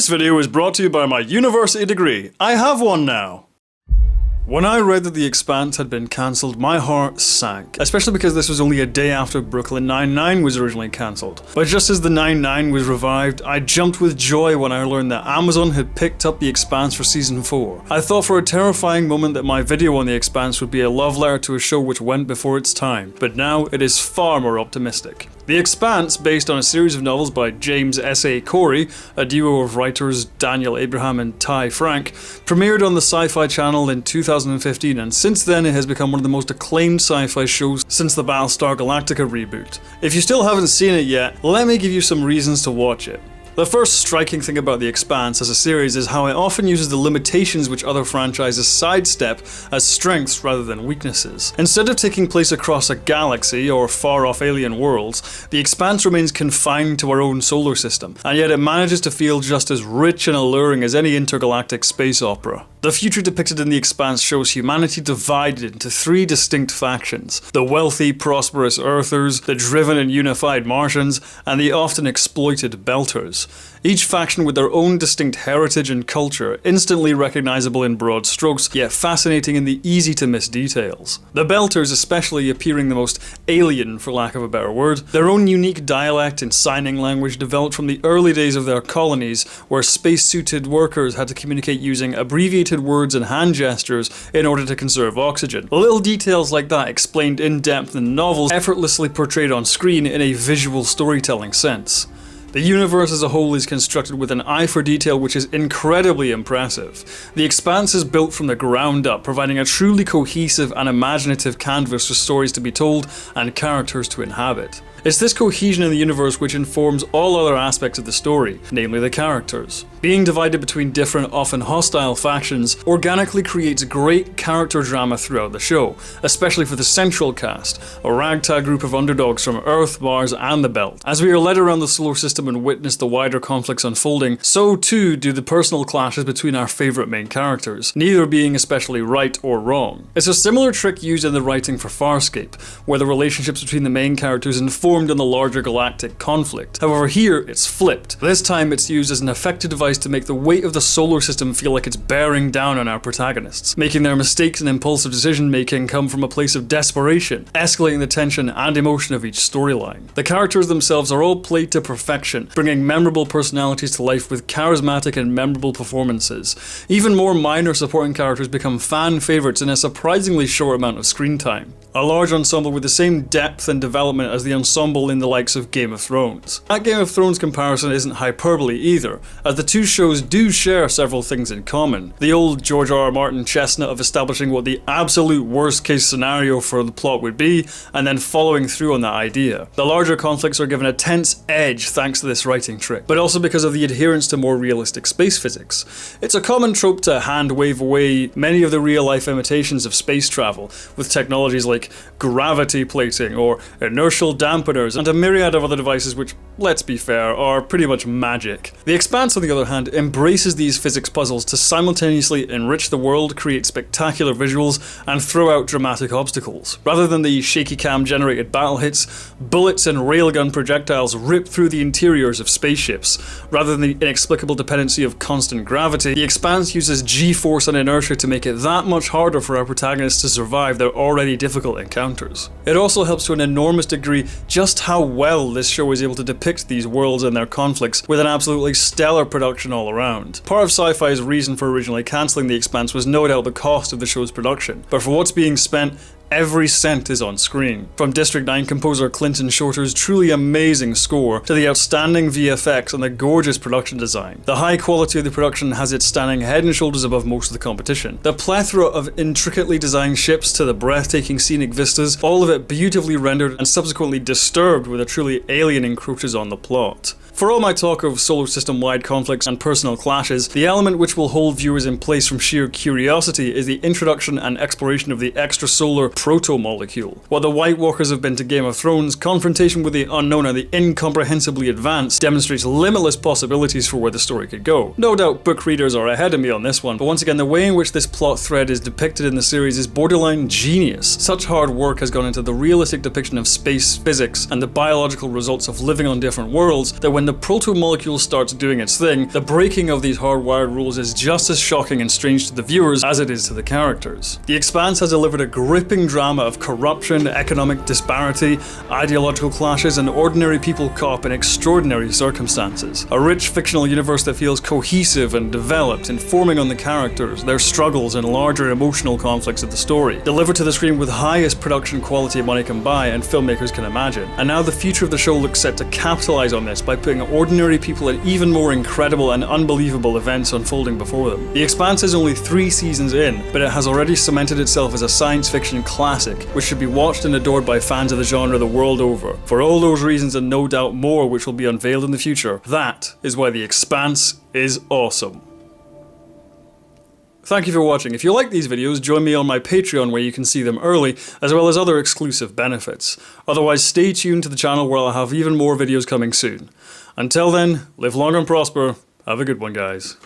This video is brought to you by my university degree. I have one now. When I read that The Expanse had been cancelled, my heart sank, especially because this was only a day after Brooklyn Nine-Nine was originally cancelled. But just as the 9-9 was revived, I jumped with joy when I learned that Amazon had picked up The Expanse for season 4. I thought for a terrifying moment that my video on The Expanse would be a love letter to a show which went before its time, but now it is far more optimistic. The Expanse, based on a series of novels by James S.A. Corey, a duo of writers Daniel Abraham and Ty Frank, premiered on the Sci-Fi Channel in 2015, and since then it has become one of the most acclaimed sci-fi shows since the Battlestar Galactica reboot. If you still haven't seen it yet, let me give you some reasons to watch it. The first striking thing about The Expanse as a series is how it often uses the limitations which other franchises sidestep as strengths rather than weaknesses. Instead of taking place across a galaxy or far-off alien worlds, The Expanse remains confined to our own solar system, and yet it manages to feel just as rich and alluring as any intergalactic space opera. The future depicted in The Expanse shows humanity divided into 3 distinct factions: the wealthy, prosperous Earthers, the driven and unified Martians, and the often exploited Belters. Each faction with their own distinct heritage and culture, instantly recognizable in broad strokes, yet fascinating in the easy-to-miss details. The Belters especially appearing the most alien, for lack of a better word, their own unique dialect and signing language developed from the early days of their colonies, where space-suited workers had to communicate using abbreviated words and hand gestures in order to conserve oxygen. Little details like that explained in depth in novels, effortlessly portrayed on screen in a visual storytelling sense. The universe as a whole is constructed with an eye for detail which is incredibly impressive. The Expanse is built from the ground up, providing a truly cohesive and imaginative canvas for stories to be told and characters to inhabit. It's this cohesion in the universe which informs all other aspects of the story, namely the characters. Being divided between different, often hostile factions organically creates great character drama throughout the show, especially for the central cast, a ragtag group of underdogs from Earth, Mars, and the Belt. As we are led around the solar system and witness the wider conflicts unfolding, so too do the personal clashes between our favourite main characters, neither being especially right or wrong. It's a similar trick used in the writing for Farscape, where the relationships between the main characters informed in the larger galactic conflict. However, here it's flipped. This time it's used as an effective device to make the weight of the solar system feel like it's bearing down on our protagonists, making their mistakes and impulsive decision making come from a place of desperation, escalating the tension and emotion of each storyline. The characters themselves are all played to perfection, bringing memorable personalities to life with charismatic and memorable performances. Even more minor supporting characters become fan favourites in a surprisingly short amount of screen time. A large ensemble with the same depth and development as the ensemble in the likes of Game of Thrones. That Game of Thrones comparison isn't hyperbole either, as the two shows do share several things in common. The old George R.R. Martin chestnut of establishing what the absolute worst case scenario for the plot would be, and then following through on that idea. The larger conflicts are given a tense edge thanks to this writing trick, but also because of the adherence to more realistic space physics. It's a common trope to hand wave away many of the real life imitations of space travel, with technologies like gravity plating or inertial dampeners and a myriad of other devices which, let's be fair, are pretty much magic. The Expanse, on the other hand, embraces these physics puzzles to simultaneously enrich the world, create spectacular visuals, and throw out dramatic obstacles. Rather than the shaky cam generated battle hits, bullets and railgun projectiles rip through the interiors of spaceships. Rather than the inexplicable dependency of constant gravity, The Expanse uses G-force and inertia to make it that much harder for our protagonists to survive their already difficult encounters. It also helps to an enormous degree just how well this show is able to depict these worlds and their conflicts with an absolutely stellar production all around. Part of Sci-Fi's reason for originally cancelling The Expanse was no doubt the cost of the show's production, but for what's being spent, every cent is on screen. From District 9 composer Clinton Shorter's truly amazing score, to the outstanding VFX and the gorgeous production design. The high quality of the production has it standing head and shoulders above most of the competition. The plethora of intricately designed ships to the breathtaking scenic vistas, all of it beautifully rendered and subsequently disturbed with a truly alien encroaches on the plot. For all my talk of solar system-wide conflicts and personal clashes, the element which will hold viewers in place from sheer curiosity is the introduction and exploration of the extrasolar proto-molecule. While the White Walkers have been to Game of Thrones, confrontation with the unknown and the incomprehensibly advanced demonstrates limitless possibilities for where the story could go. No doubt book readers are ahead of me on this one, but once again, the way in which this plot thread is depicted in the series is borderline genius. Such hard work has gone into the realistic depiction of space physics and the biological results of living on different worlds that when the proto-molecule starts doing its thing, the breaking of these hardwired rules is just as shocking and strange to the viewers as it is to the characters. The Expanse has delivered a gripping drama of corruption, economic disparity, ideological clashes, and ordinary people caught up in extraordinary circumstances. A rich fictional universe that feels cohesive and developed, informing on the characters, their struggles, and larger emotional conflicts of the story, delivered to the screen with highest production quality money can buy and filmmakers can imagine. And now the future of the show looks set to capitalize on this by putting ordinary people in even more incredible and unbelievable events unfolding before them. The Expanse is only 3 seasons in, but it has already cemented itself as a science fiction classic, which should be watched and adored by fans of the genre the world over. For all those reasons and no doubt more which will be unveiled in the future, that is why The Expanse is awesome. Thank you for watching. If you like these videos, join me on my Patreon where you can see them early, as well as other exclusive benefits. Otherwise, stay tuned to the channel where I'll have even more videos coming soon. Until then, live long and prosper. Have a good one, guys.